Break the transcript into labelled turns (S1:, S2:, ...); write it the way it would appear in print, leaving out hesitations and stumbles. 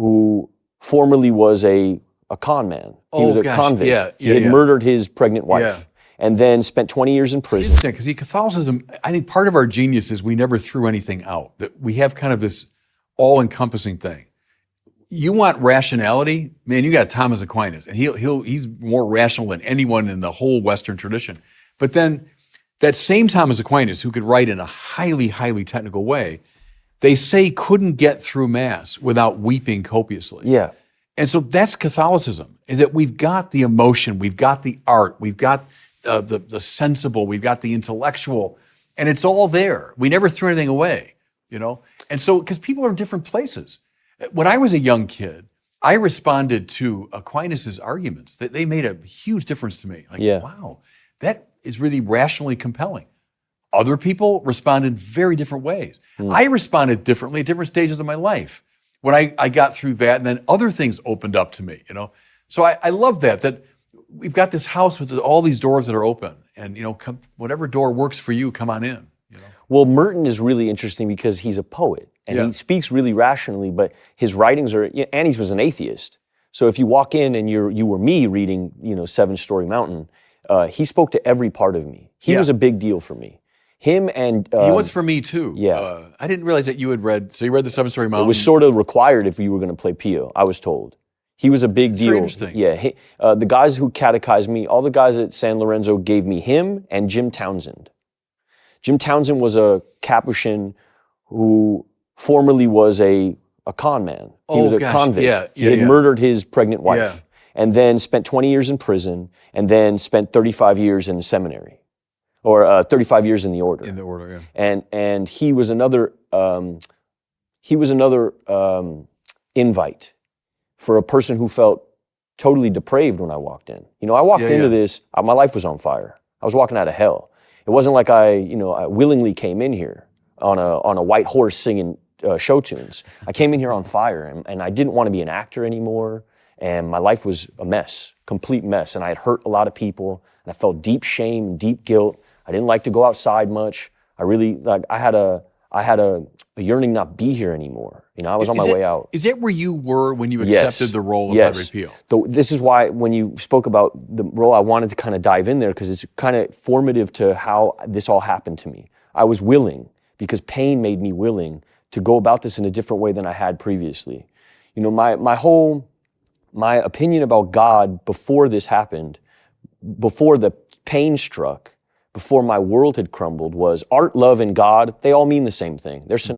S1: who formerly was a con man. He was a convict. He had murdered his pregnant wife and then spent 20 years in prison.
S2: Interesting, because Catholicism, I think part of our genius is we never threw anything out, that we have kind of this all-encompassing thing. You want rationality? Man, you got Thomas Aquinas, and he's more rational than anyone in the whole Western tradition. But then that same Thomas Aquinas, who could write in a highly, highly technical way, they say couldn't get through Mass without weeping copiously.
S1: Yeah.
S2: And so that's Catholicism, is that we've got the emotion, we've got the art, we've got the sensible, we've got the intellectual, and it's all there. We never threw anything away, you know? And so, because people are in different places. When I was a young kid, I responded to Aquinas' arguments. They made a huge difference to me. Like, wow, that is really rationally compelling. Other people respond in very different ways. I responded differently at different stages of my life when I got through that, and then other things opened up to me, you know? So I love that we've got this house with all these doors that are open, and, you know, whatever door works for you, come on in. You know?
S1: Well, Merton is really interesting because he's a poet, and he speaks really rationally, but his writings are, and he was an atheist. So if you walk in and you were me reading, you know, Seven Story Mountain, he spoke to every part of me. He was a big deal for me. Him and...
S2: he was for me too.
S1: Yeah.
S2: I didn't realize that you had read, so you read the Seven Story Mountain.
S1: It was sort of required if you were going to play Pio, I was told. He was a big deal.
S2: Very interesting.
S1: Yeah. The guys who catechized me, all the guys at San Lorenzo gave me him and Jim Townsend. Jim Townsend was a Capuchin who formerly was a con man. He was a convict. He had murdered his pregnant wife and then spent 20 years in prison and then spent 35 years in the seminary. Or 35 years in the order.
S2: In the order, yeah.
S1: And he was another invite for a person who felt totally depraved when I walked in. You know, I walked into this, my life was on fire. I was walking out of hell. It wasn't like I willingly came in here on a white horse singing show tunes. I came in here on fire, and I didn't want to be an actor anymore, and my life was a mess, complete mess, and I had hurt a lot of people, and I felt deep shame and deep guilt. I didn't like to go outside much. I really, I had a yearning not be here anymore. You know, I was on my way out.
S2: Is that where you were when you accepted the role of Padre Pio?
S1: This is why when you spoke about the role, I wanted to kind of dive in there because it's kind of formative to how this all happened to me. I was willing, because pain made me willing to go about this in a different way than I had previously. You know, my opinion about God before this happened, before the pain struck, before my world had crumbled, was art, love, and God, they all mean the same thing. They're